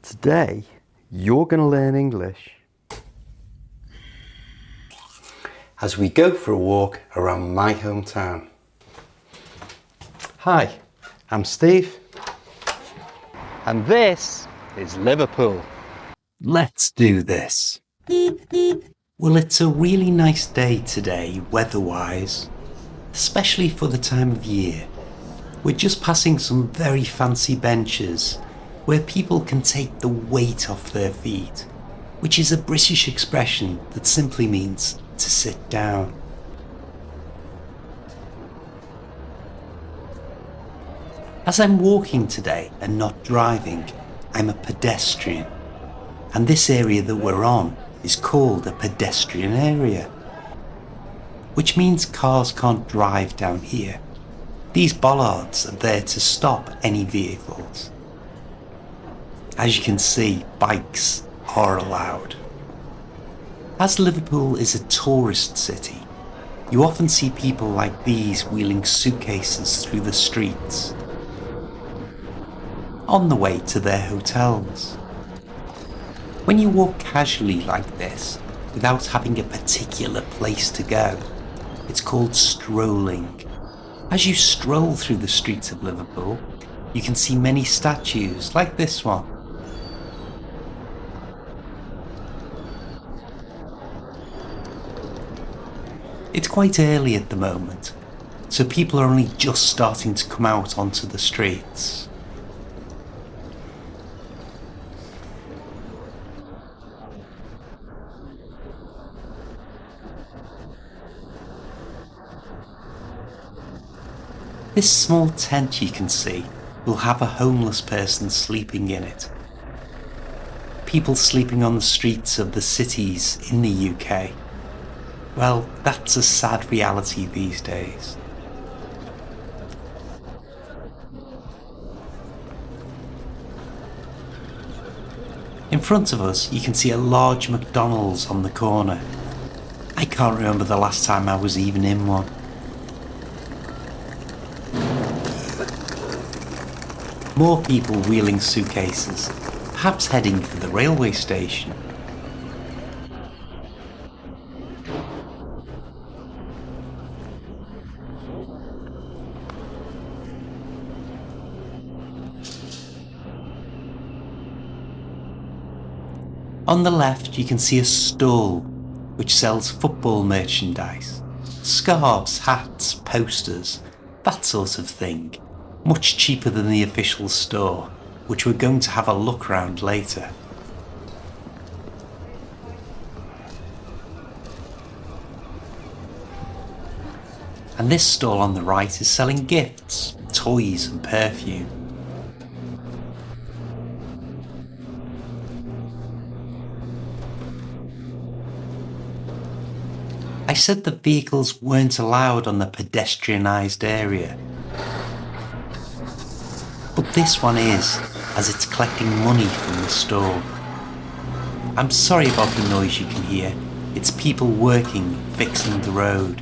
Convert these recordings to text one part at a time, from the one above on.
Today, you're going to learn English as we go for a walk around my hometown. Hi, I'm Steve, and this is Liverpool. Let's do this. Well, it's a really nice day today, weather-wise, especially for the time of year. We're just passing some very fancy benches where people can take the weight off their feet, which is a British expression that simply means to sit down. As I'm walking today and not driving, I'm a pedestrian, and this area that we're on is called a pedestrian area, which means cars can't drive down here. These bollards are there to stop any vehicles. As you can see, bikes are allowed. As Liverpool is a tourist city, you often see people like these wheeling suitcases through the streets on the way to their hotels. When you walk casually like this, without having a particular place to go, it's called strolling. As you stroll through the streets of Liverpool, you can see many statues like this one. It's quite early at the moment, so people are only just starting to come out onto the streets. This small tent you can see will have a homeless person sleeping in it. People sleeping on the streets of the cities in the UK. Well, that's a sad reality these days. In front of us, you can see a large McDonald's on the corner. I can't remember the last time I was even in one. More people wheeling suitcases, perhaps heading for the railway station. On the left, you can see a stall which sells football merchandise, scarves, hats, posters, that sort of thing, much cheaper than the official store, which we're going to have a look around later. And this stall on the right is selling gifts, toys and perfume. I said that vehicles weren't allowed on the pedestrianised area. But this one is, as it's collecting money from the store. I'm sorry about the noise you can hear. It's people working, fixing the road.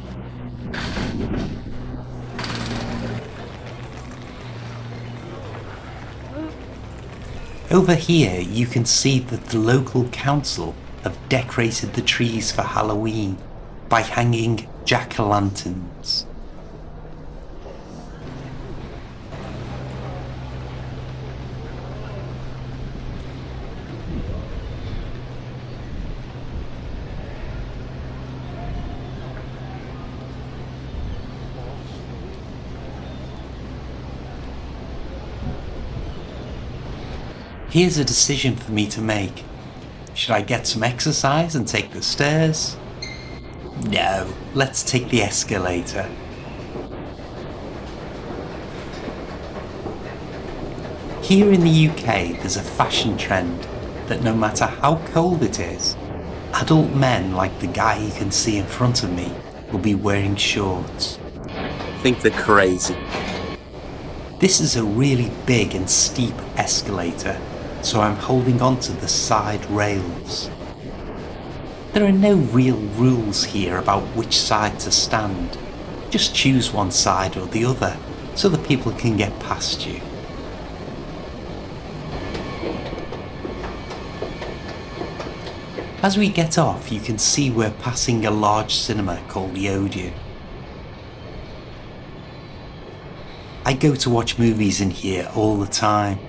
Over here you can see that the local council have decorated the trees for Halloween by hanging jack-o'-lanterns. Here's a decision for me to make. Should I get some exercise and take the stairs? No, let's take the escalator. Here in the UK, there's a fashion trend that no matter how cold it is, adult men like the guy you can see in front of me will be wearing shorts. I think they're crazy. This is a really big and steep escalator, so I'm holding onto the side rails. There are no real rules here about which side to stand. Just choose one side or the other so that people can get past you. As we get off, you can see we're passing a large cinema called the Odeon. I go to watch movies in here all the time.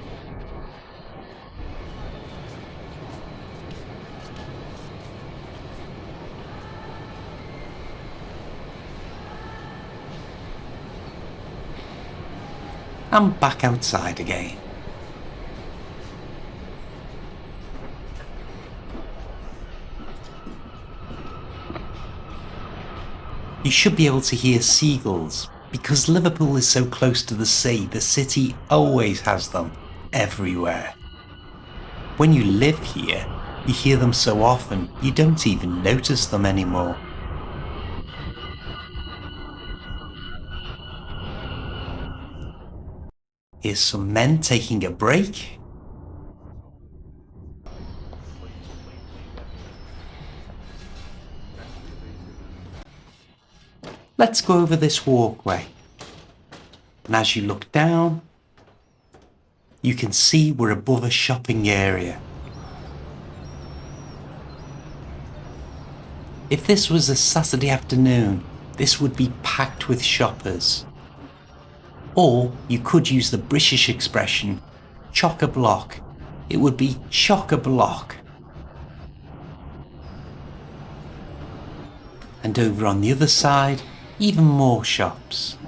I'm back outside again. You should be able to hear seagulls. Because Liverpool is so close to the sea, the city always has them everywhere. When you live here, you hear them so often you don't even notice them anymore. Here's some men taking a break. Let's go over this walkway. And as you look down, you can see we're above a shopping area. If this was a Saturday afternoon, this would be packed with shoppers. Or you could use the British expression, chock-a-block. It would be chock-a-block. And over on the other side, even more shops.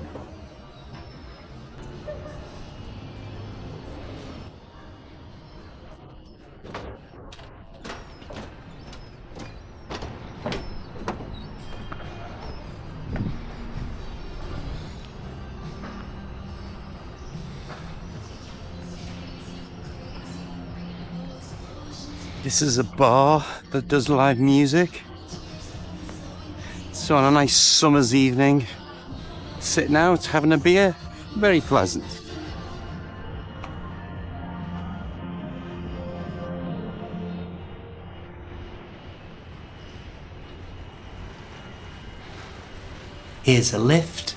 This is a bar that does live music. So on a nice summer's evening, sitting out, having a beer, very pleasant. Here's a lift,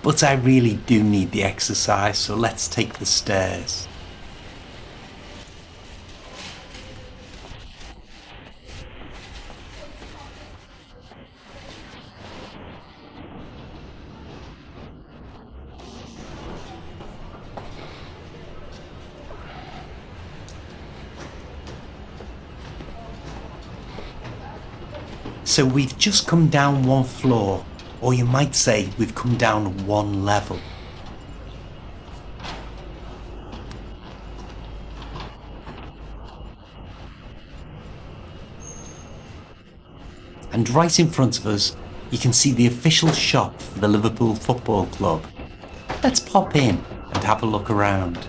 but I really do need the exercise, so let's take the stairs. So we've just come down one floor, or you might say we've come down one level. And right in front of us, you can see the official shop for the Liverpool Football Club. Let's pop in and have a look around.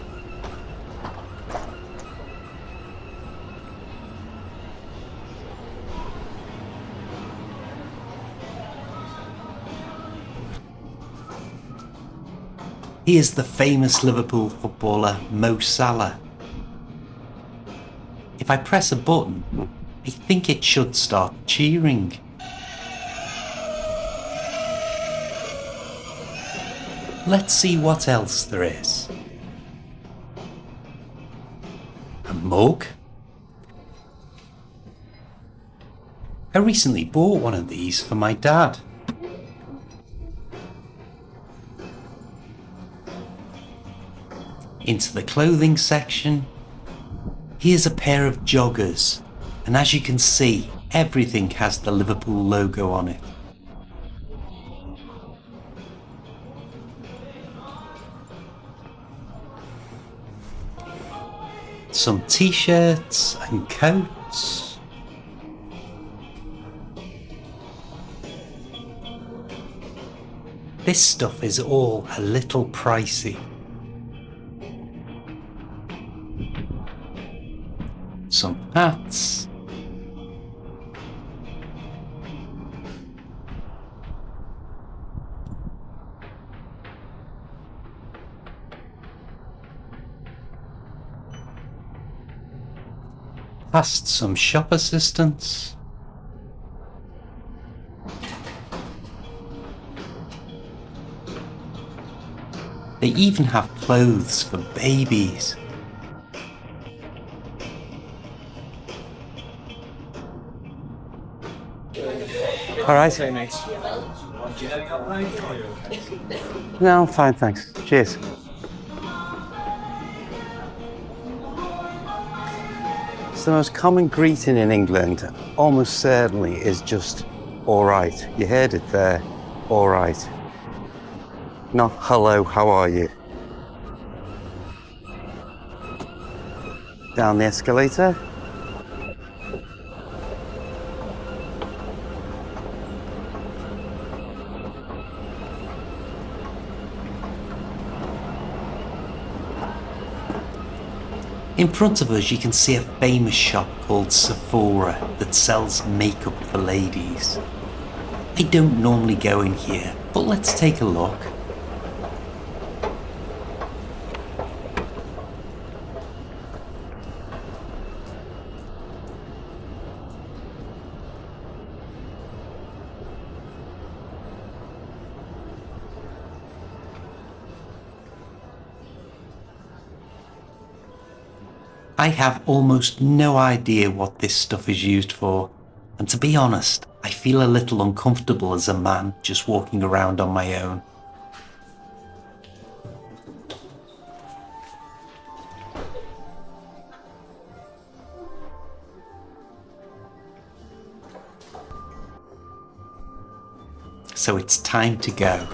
Here's the famous Liverpool footballer Mo Salah. If I press a button, I think it should start cheering. Let's see what else there is. A mug. I recently bought one of these for my dad. Into the clothing section. Here's a pair of joggers, and as you can see, everything has the Liverpool logo on it. Some t-shirts and coats. This stuff is all a little pricey. Some hats. Past some shop assistants. They even have clothes for babies. All right. No, I'm fine, thanks. Cheers. So the most common greeting in England, almost certainly, is just all right. You heard it there, all right. Not hello, how are you? Down the escalator. In front of us you can see a famous shop called Sephora that sells makeup for ladies. I don't normally go in here, but let's take a look. I have almost no idea what this stuff is used for, and to be honest, I feel a little uncomfortable as a man just walking around on my own. So it's time to go.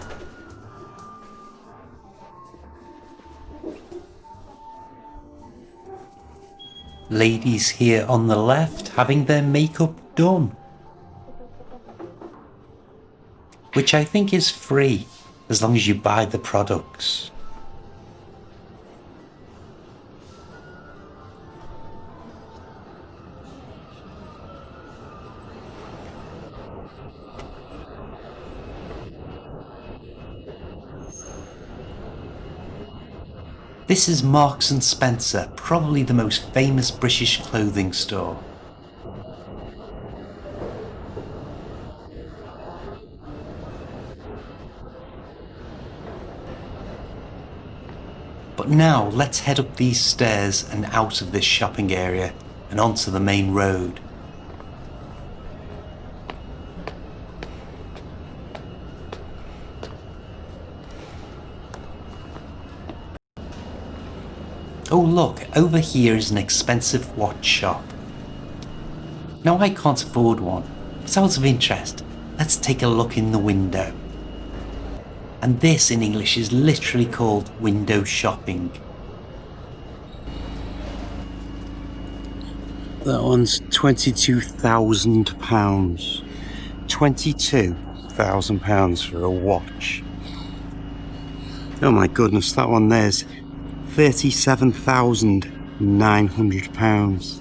Ladies here on the left having their makeup done, which I think is free as long as you buy the products. This is Marks & Spencer, probably the most famous British clothing store. But now let's head up these stairs and out of this shopping area and onto the main road. Oh look, over here is an expensive watch shop. Now I can't afford one, but out of interest, let's take a look in the window. And this in English is literally called window shopping. That one's £22,000. £22,000 for a watch. Oh my goodness, that one there's £37,900.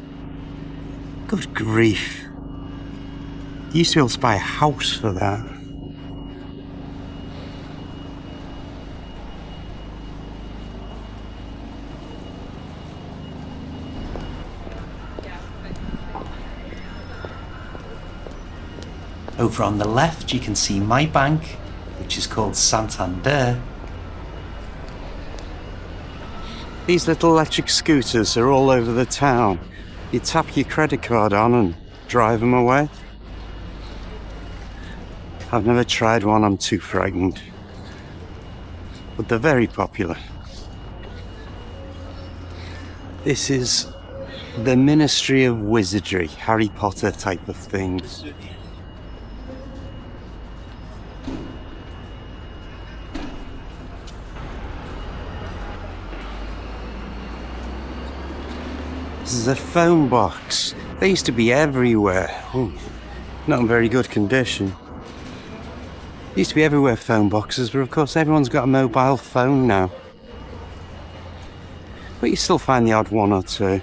Good grief. You used to be able to buy a house for that. Over on the left you can see my bank, which is called Santander. These little electric scooters are all over the town. You tap your credit card on and drive them away. I've never tried one, I'm too frightened. But they're very popular. This is the Ministry of Wizardry, Harry Potter type of things. This is a phone box. They used to be everywhere. Ooh, not in very good condition. Used to be everywhere, phone boxes, but of course everyone's got a mobile phone now. But you still find the odd one or two.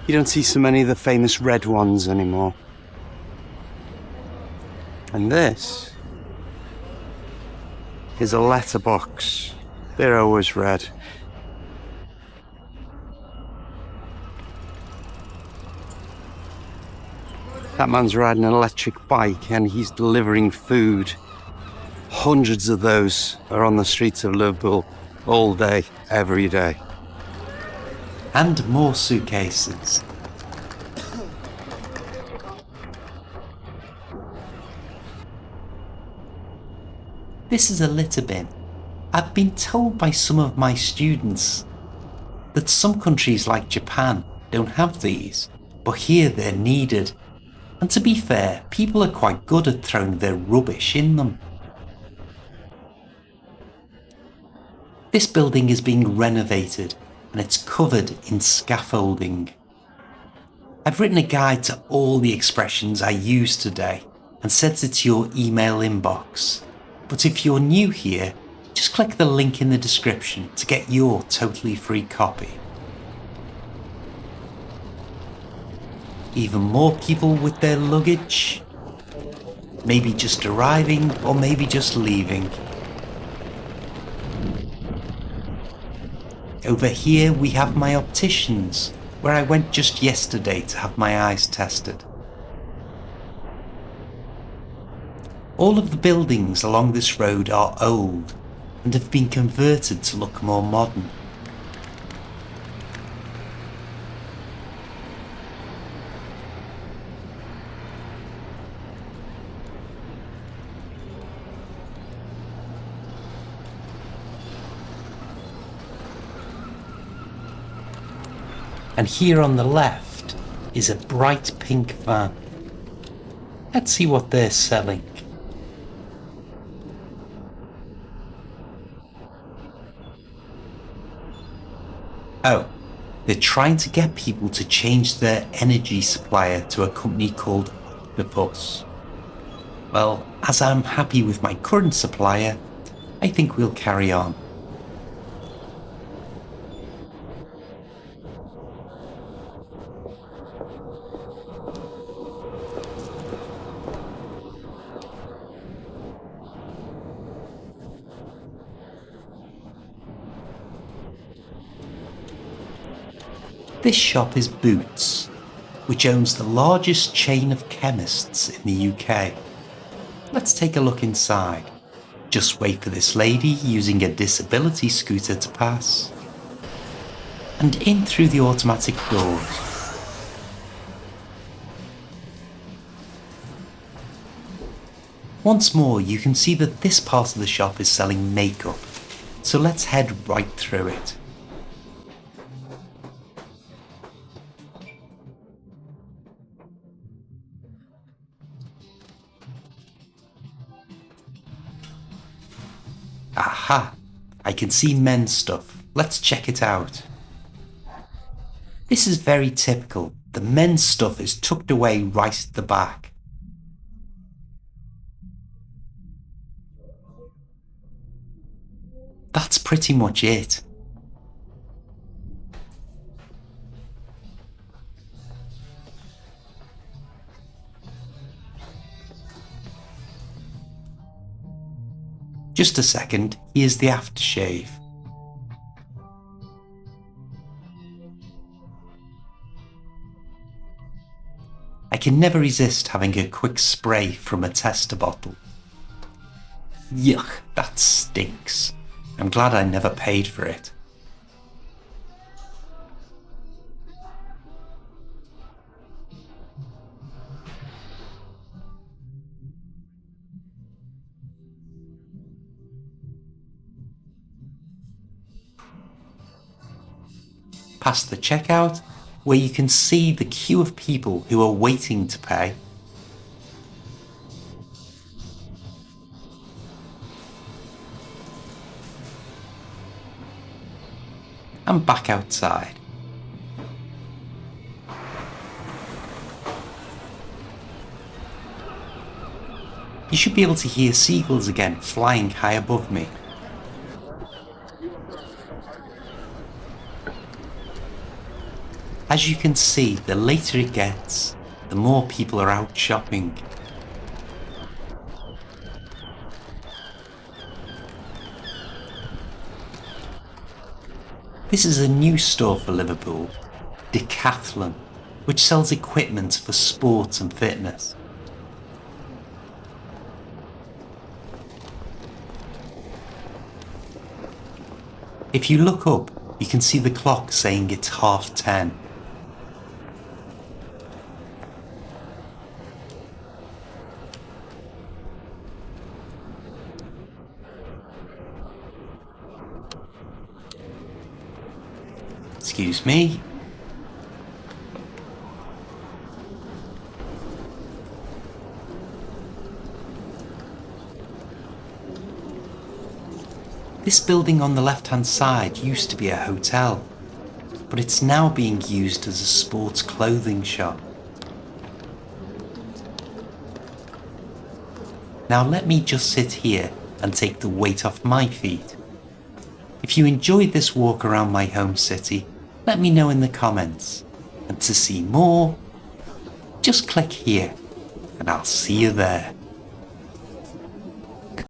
You don't see so many of the famous red ones anymore. And this is a letterbox. They're always red. That man's riding an electric bike and he's delivering food. Hundreds of those are on the streets of Liverpool all day, every day. And more suitcases. This is a litter bin. I've been told by some of my students that some countries like Japan don't have these, but here they're needed. And to be fair, people are quite good at throwing their rubbish in them. This building is being renovated and it's covered in scaffolding. I've written a guide to all the expressions I used today and sent it to your email inbox. But if you're new here, just click the link in the description to get your totally free copy. Even more people with their luggage. Maybe just arriving or maybe just leaving. Over here we have my opticians, where I went just yesterday to have my eyes tested. All of the buildings along this road are old and have been converted to look more modern. And here on the left is a bright pink van. Let's see what they're selling. Oh, they're trying to get people to change their energy supplier to a company called Octopus. Well, as I'm happy with my current supplier, I think we'll carry on. This shop is Boots, which owns the largest chain of chemists in the UK. Let's take a look inside. Just wait for this lady using a disability scooter to pass. And in through the automatic doors. Once more, you can see that this part of the shop is selling makeup, so let's head right through it. Aha! I can see men's stuff. Let's check it out. This is very typical. The men's stuff is tucked away right at the back. That's pretty much it. Just a second, here's the aftershave. I can never resist having a quick spray from a tester bottle. Yuck, that stinks. I'm glad I never paid for it. Past the checkout, where you can see the queue of people who are waiting to pay. And back outside. You should be able to hear seagulls again flying high above me. As you can see, the later it gets, the more people are out shopping. This is a new store for Liverpool, Decathlon, which sells equipment for sports and fitness. If you look up, you can see the clock saying it's 10:30. Excuse me. This building on the left-hand side used to be a hotel, but it's now being used as a sports clothing shop. Now let me just sit here and take the weight off my feet. If you enjoyed this walk around my home city, let me know in the comments. And to see more, just click here and I'll see you there.